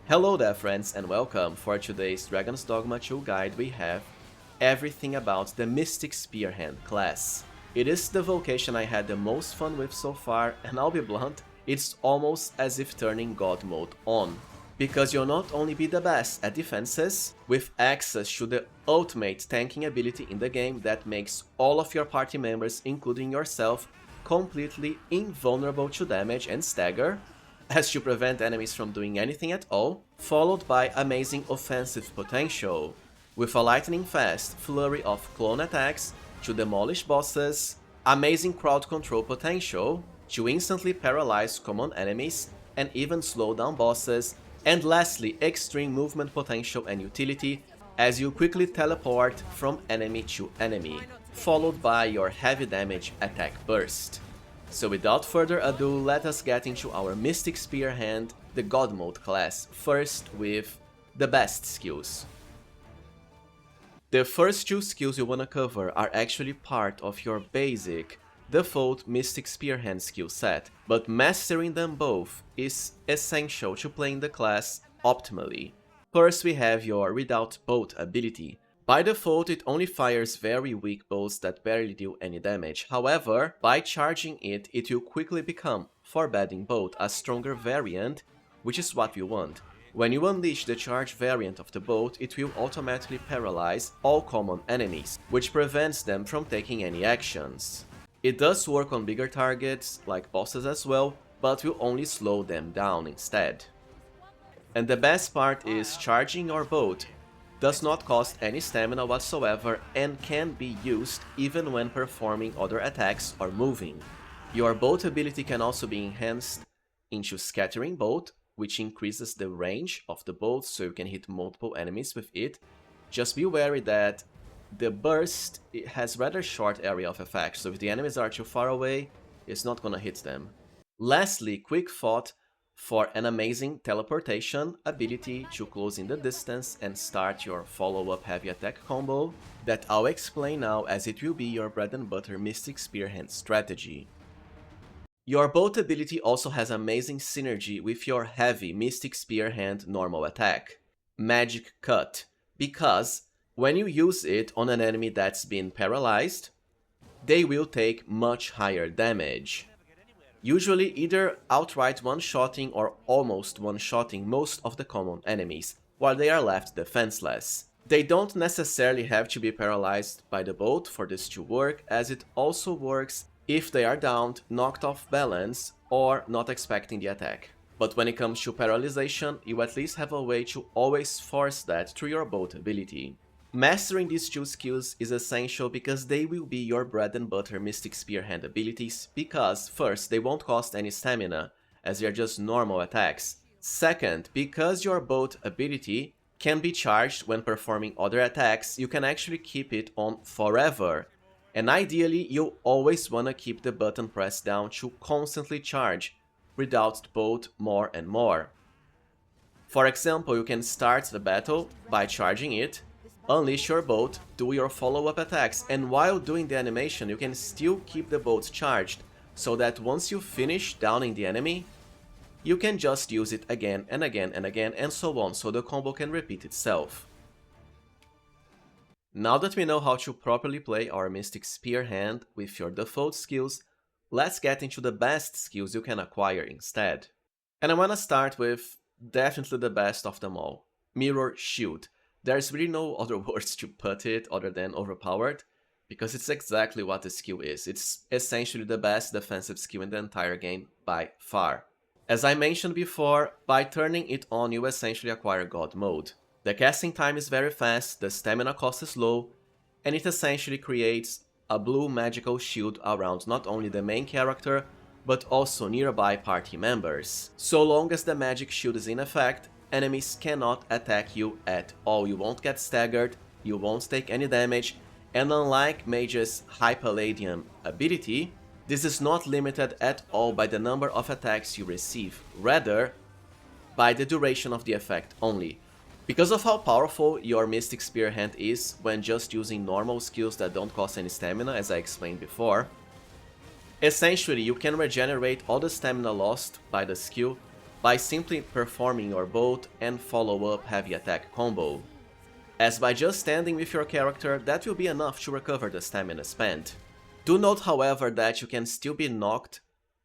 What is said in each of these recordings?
Hello there friends and welcome. For today's Dragon's Dogma 2 guide we have everything about the Mystic Spearhand class. It is the vocation I had the most fun with so far, and I'll be blunt, it's almost as if turning God mode on. Because you'll not only be the best at defenses, with access to the ultimate tanking ability in the game that makes all of your party members, including yourself, completely invulnerable to damage and stagger, as to prevent enemies from doing anything at all, followed by amazing offensive potential, with a lightning fast flurry of clone attacks to demolish bosses, amazing crowd control potential to instantly paralyze common enemies and even slow down bosses, and lastly extreme movement potential and utility as you quickly teleport from enemy to enemy, followed by your heavy damage attack burst. So without further ado, let us get into our Mystic Spearhand, the God Mode class, first with the best skills. The first two skills you wanna cover are actually part of your basic, default Mystic Spearhand skill set, but mastering them both is essential to playing the class optimally. First we have your Redouted bolt ability. By default, it only fires very weak bolts that barely deal any damage. However, by charging it, it will quickly become Forebeding bolt, a stronger variant, which is what we want. When you unleash the charge variant of the bolt, it will automatically paralyze all common enemies, which prevents them from taking any actions. It does work on bigger targets, like bosses as well, but will only slow them down instead. And the best part is charging your bolt does not cost any stamina whatsoever and can be used even when performing other attacks or moving. Your bolt ability can also be enhanced into Scattering Bolt, which increases the range of the bolt so you can hit multiple enemies with it. Just be wary that the burst has rather short area of effect, so if the enemies are too far away, it's not gonna hit them. Lastly, Quick Thought for an amazing teleportation ability to close in the distance and start your follow-up heavy attack combo that I'll explain now, as it will be your bread and butter Mystic Spearhand strategy. Your bolt ability also has amazing synergy with your heavy Mystic Spearhand normal attack, Magike Cut, because when you use it on an enemy that's been paralyzed, they will take much higher damage. Usually either outright one-shotting or almost one-shotting most of the common enemies, while they are left defenseless. They don't necessarily have to be paralyzed by the bolt for this to work, as it also works if they are downed, knocked off balance, or not expecting the attack. But when it comes to paralyzation, you at least have a way to always force that through your bolt ability. Mastering these two skills is essential because they will be your bread and butter Mystic Spearhand abilities, because first, they won't cost any stamina, as they are just normal attacks. Second, because your bolt ability can be charged when performing other attacks, you can actually keep it on forever. And ideally, you'll always wanna keep the button pressed down to constantly charge Redouted bolt more and more. For example, you can start the battle by charging it, unleash your bolt, do your follow-up attacks, and while doing the animation you can still keep the bolt charged, so that once you finish downing the enemy, you can just use it again and again and again and so on, so the combo can repeat itself. Now that we know how to properly play our Mystic Spearhand with your default skills, let's get into the best skills you can acquire instead. And I wanna start with definitely the best of them all, Mirror Shield. There's really no other words to put it other than overpowered, because it's exactly what the skill is. It's essentially the best defensive skill in the entire game by far. As I mentioned before, by turning it on you essentially acquire God mode. The casting time is very fast, the stamina cost is low, and it essentially creates a blue magical shield around not only the main character, but also nearby party members. So long as the magic shield is in effect, enemies cannot attack you at all. You won't get staggered, you won't take any damage, and unlike Mage's High Palladium ability, this is not limited at all by the number of attacks you receive, rather by the duration of the effect only. Because of how powerful your Mystic Spearhand is when just using normal skills that don't cost any stamina, as I explained before, essentially you can regenerate all the stamina lost by the skill by simply performing your bolt and follow-up heavy attack combo. As by just standing with your character, that will be enough to recover the stamina spent. Do note, however, that you can still be knocked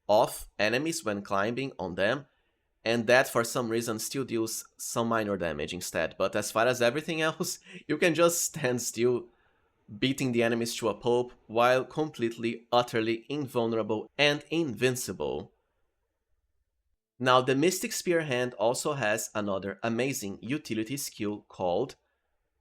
off enemies when climbing on them, and that for some reason still deals some minor damage instead, but as far as everything else, you can just stand still, beating the enemies to a pulp while completely, utterly invulnerable and invincible. Now, the Mystic Spearhand also has another amazing utility skill called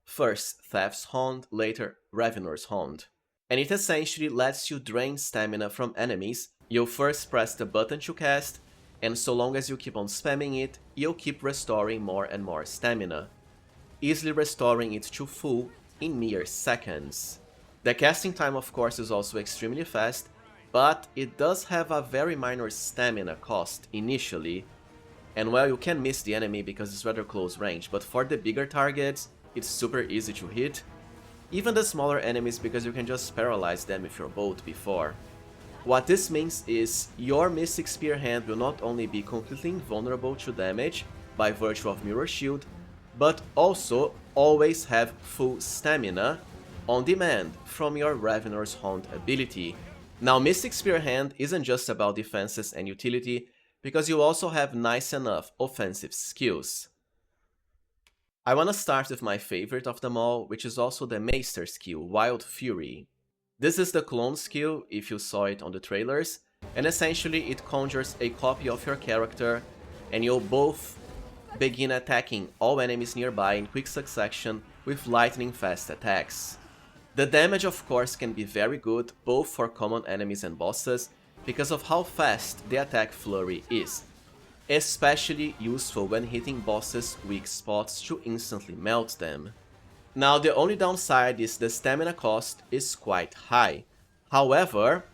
first Thief's Hand, later Ravenor's Hand. And it essentially lets you drain stamina from enemies. You'll first press the button to cast, and so long as you keep on spamming it, you'll keep restoring more and more stamina, easily restoring it to full in mere seconds. The casting time, of course, is also extremely fast, but it does have a very minor stamina cost initially, and well, you can miss the enemy because it's rather close range, but for the bigger targets, it's super easy to hit. Even the smaller enemies, because you can just paralyze them with your bolt before. What this means is your Mystic Spearhand will not only be completely invulnerable to damage by virtue of Mirror Shield, but also always have full stamina on demand from your Ravenor's Hand ability. Now, Mystic Spearhand isn't just about defenses and utility, because you also have nice enough offensive skills. I wanna start with my favorite of them all, which is also the Meister skill, Wild Fury. This is the clone skill, if you saw it on the trailers, and essentially it conjures a copy of your character, and you'll both begin attacking all enemies nearby in quick succession with lightning fast attacks. The damage, of course, can be very good both for common enemies and bosses because of how fast the attack Flurry is, especially useful when hitting bosses' weak spots to instantly melt them. Now, the only downside is the stamina cost is quite high. However,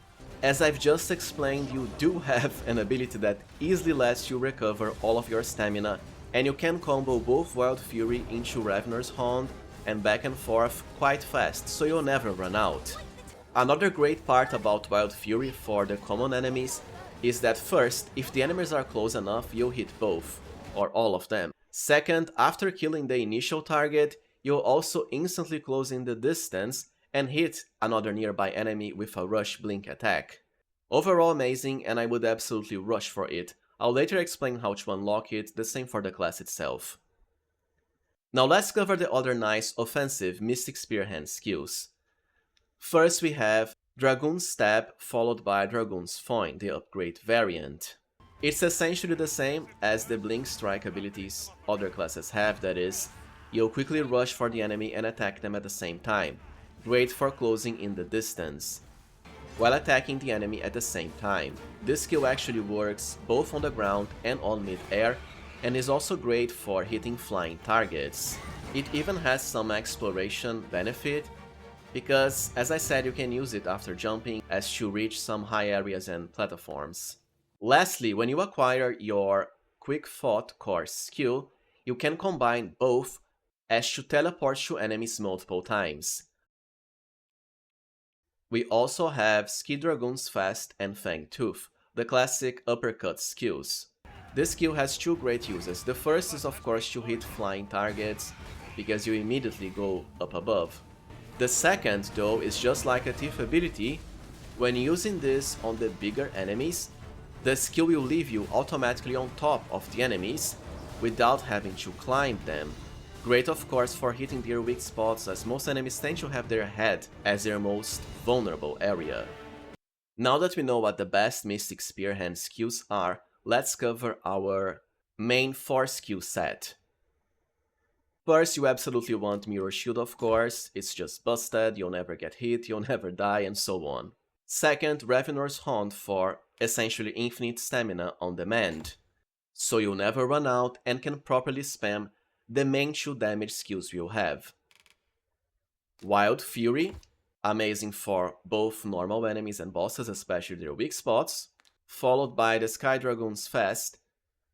as I've just explained, you do have an ability that easily lets you recover all of your stamina, and you can combo both Wild Fury into Ravenor's Hand and back and forth quite fast, so you'll never run out. Another great part about Wild Fury for the common enemies is that first, if the enemies are close enough, you'll hit both, or all of them. Second, after killing the initial target, you'll also instantly close in the distance and hit another nearby enemy with a rush blink attack. Overall amazing, and I would absolutely rush for it. I'll later explain how to unlock it, the same for the class itself. Now let's cover the other nice offensive Mystic Spearhand skills. First we have Dragoon's Stab followed by Dragoon's Foin, the upgrade variant. It's essentially the same as the Blink Strike abilities other classes have, that is, you'll quickly rush for the enemy and attack them at the same time, great for closing in the distance, while attacking the enemy at the same time. This skill actually works both on the ground and on mid-air, and is also great for hitting flying targets. It even has some exploration benefit, because as I said, you can use it after jumping as to reach some high areas and platforms. Lastly, when you acquire your Quick Thought core skill, you can combine both as to teleport to enemies multiple times. We also have Ski Dragoon's Fast and Fang Tooth, the classic uppercut skills. This skill has two great uses. The first is of course to hit flying targets, because you immediately go up above. The second, though, is just like a thief ability. When using this on the bigger enemies, the skill will leave you automatically on top of the enemies without having to climb them. Great of course for hitting their weak spots, as most enemies tend to have their head as their most vulnerable area. Now that we know what the best Mystic Spearhand skills are, let's cover our main 4 skill set. First, you absolutely want Mirror Shield, of course. It's just busted, you'll never get hit, you'll never die, and so on. Second, Ravenor's Hand for essentially infinite stamina on demand, so you'll never run out and can properly spam the main 2 damage skills you'll have. Wild Fury, amazing for both normal enemies and bosses, especially their weak spots, followed by the Sky Dragoon's Fast,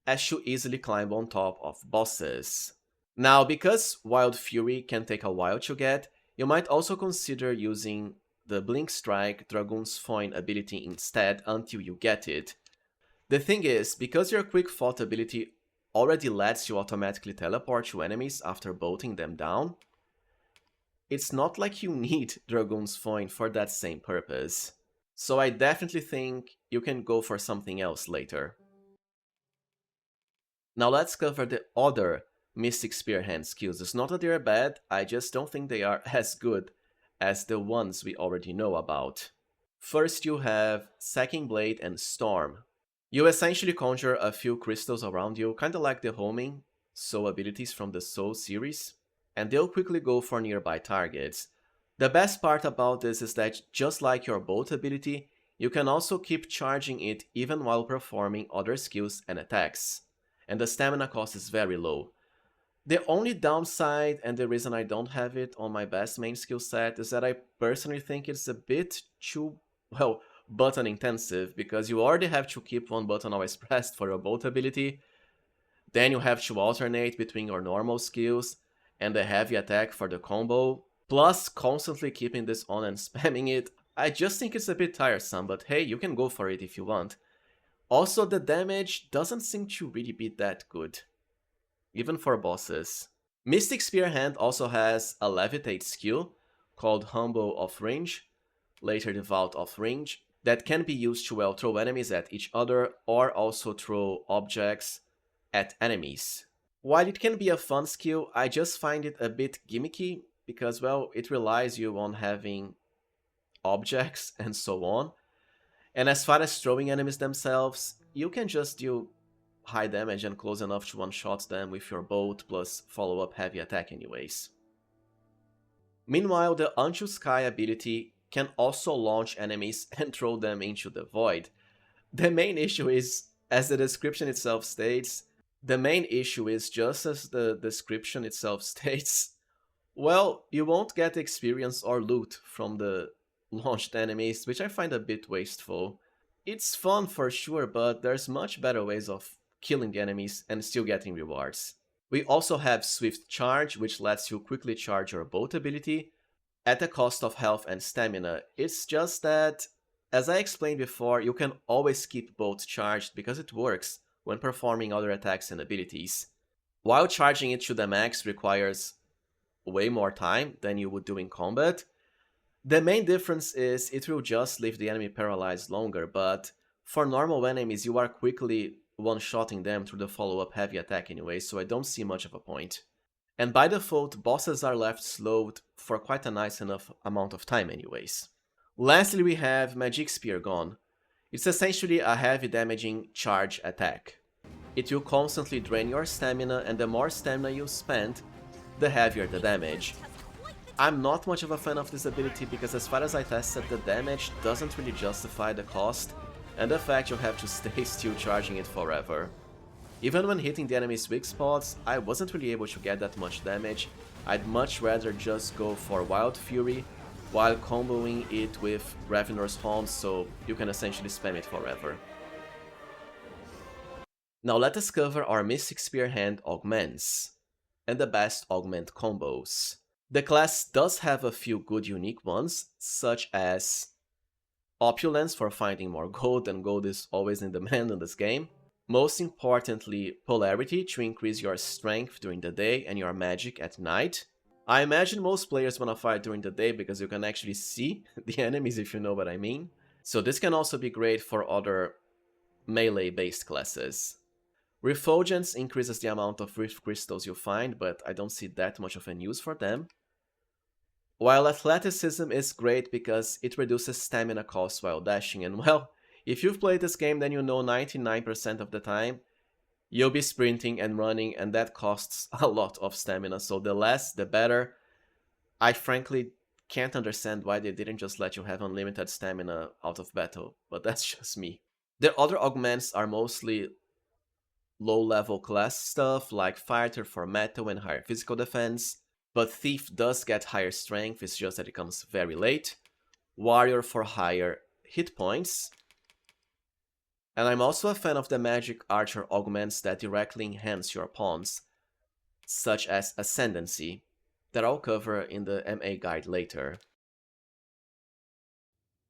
as you easily climb on top of bosses. Now, because Wild Fury can take a while to get, you might also consider using the Blink Strike Dragoon's Foin ability instead until you get it. The thing is, because your quick thought ability already lets you automatically teleport to enemies after bolting them down, it's not like you need Dragoon's Foin for that same purpose. So I definitely think you can go for something else later. Now let's cover the other Mystic Spearhand skills. It's not that they're bad, I just don't think they are as good as the ones we already know about. First you have Sacking Blade and Storm. You essentially conjure a few crystals around you, kinda like the homing soul abilities from the Soul series, and they'll quickly go for nearby targets. The best part about this is that just like your bolt ability, you can also keep charging it even while performing other skills and attacks, and the stamina cost is very low. The only downside, and the reason I don't have it on my best main skill set, is that I personally think it's a bit too, well, button intensive, because you already have to keep one button always pressed for your bolt ability, then you have to alternate between your normal skills and the heavy attack for the combo, plus constantly keeping this on and spamming it. I just think it's a bit tiresome, but hey, you can go for it if you want. Also, the damage doesn't seem to really be that good, even for bosses. Mystic Spearhand also has a Levitate skill called Humble of Range, later Devout of Range, that can be used to well throw enemies at each other or also throw objects at enemies. While it can be a fun skill, I just find it a bit gimmicky because, well, it relies you on having objects and so on. And as far as throwing enemies themselves, you can just do high damage and close enough to one-shot them with your bolt plus follow-up heavy attack anyways. Meanwhile, the Unto Sky ability can also launch enemies and throw them into the void. The main issue is, as the description itself states, just as the description itself states, well, you won't get experience or loot from the launched enemies, which I find a bit wasteful. It's fun for sure, but there's much better ways of killing the enemies and still getting rewards. We also have Swift Charge, which lets you quickly charge your bolt ability at the cost of health and stamina. It's just that, as I explained before, you can always keep bolt charged because it works when performing other attacks and abilities. While charging it to the max requires way more time than you would do in combat, the main difference is it will just leave the enemy paralyzed longer, but for normal enemies you are quickly one-shotting them through the follow-up heavy attack anyway, so I don't see much of a point. And by default, bosses are left slowed for quite a nice enough amount of time anyways. Lastly, we have Magike Spear Gone. It's essentially a heavy damaging charge attack. It will constantly drain your stamina, and the more stamina you spend, the heavier the damage. I'm not much of a fan of this ability because as far as I tested, the damage doesn't really justify the cost, and the fact you have to stay still charging it forever. Even when hitting the enemy's weak spots, I wasn't really able to get that much damage. I'd much rather just go for Wild Fury while comboing it with Ravenor's Haunt, so you can essentially spam it forever. Now let us cover our Mystic Spearhand Augments and the best Augment combos. The class does have a few good unique ones, such as Opulence for finding more gold, and gold is always in demand in this game. Most importantly, Polarity to increase your strength during the day and your magic at night. I imagine most players wanna fight during the day because you can actually see the enemies, if you know what I mean. So this can also be great for other melee-based classes. Refulgence increases the amount of Rift Crystals you find, but I don't see that much of a use for them. While Athleticism is great because it reduces stamina costs while dashing, and well, if you've played this game then you know 99% of the time you'll be sprinting and running, and that costs a lot of stamina, so the less the better. I frankly can't understand why they didn't just let you have unlimited stamina out of battle, but that's just me. The other augments are mostly low-level class stuff, like Fighter for metal and higher physical defense, but Thief does get higher strength, it's just that it comes very late. Warrior for higher hit points. And I'm also a fan of the Magic Archer augments that directly enhance your pawns, such as Ascendancy, that I'll cover in the MA guide later.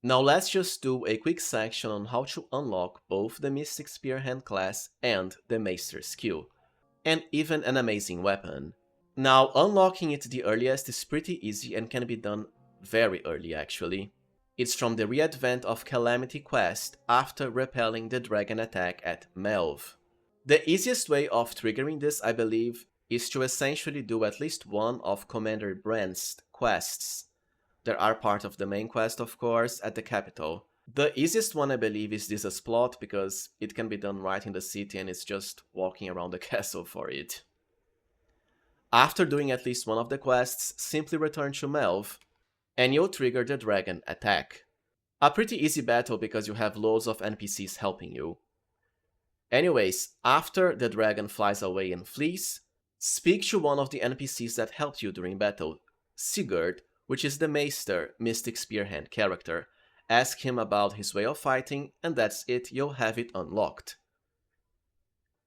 Now let's just do a quick section on how to unlock both the Mystic Spearhand class and the Meister skill, and even an amazing weapon. Now, unlocking it the earliest is pretty easy and can be done very early actually. It's from the Readvent of Calamity quest after repelling the dragon attack at Melve. The easiest way of triggering this, I believe, is to essentially do at least one of Commander Brand's quests. There are part of the main quest, of course, at the capital. The easiest one, I believe, is this plot because it can be done right in the city and it's just walking around the castle for it. After doing at least one of the quests, simply return to Melve, and you'll trigger the dragon attack. A pretty easy battle because you have loads of NPCs helping you. Anyways, after the dragon flies away and flees, speak to one of the NPCs that helped you during battle, Sigurd, which is the Meister, Mystic Spearhand character. Ask him about his way of fighting, and that's it, you'll have it unlocked.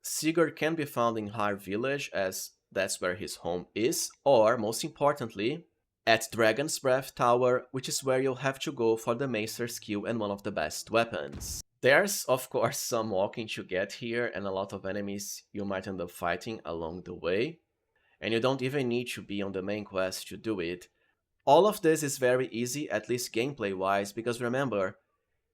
Sigurd can be found in Har Village, as that's where his home is, or, most importantly, at Dragon's Breath Tower, which is where you'll have to go for the Meister skill and one of the best weapons. There's, of course, some walking to get here, and a lot of enemies you might end up fighting along the way, and you don't even need to be on the main quest to do it. All of this is very easy, at least gameplay-wise, because remember,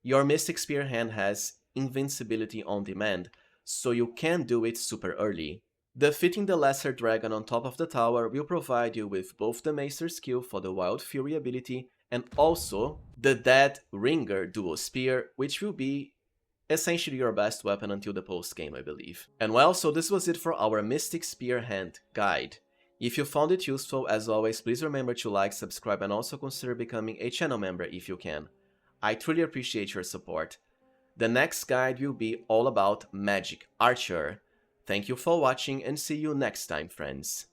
your Mystic Spearhand has invincibility on demand, so you can do it super early. Defeating the Lesser Dragon on top of the tower will provide you with both the Meister skill for the Wild Fury ability and also the Dead Ringer Dual Spear, which will be essentially your best weapon until the post-game, I believe. And well, so this was it for our Mystic Spearhand guide. If you found it useful, as always, please remember to like, subscribe, and also consider becoming a channel member if you can. I truly appreciate your support. The next guide will be all about Magic Archer. Thank you for watching and see you next time, friends.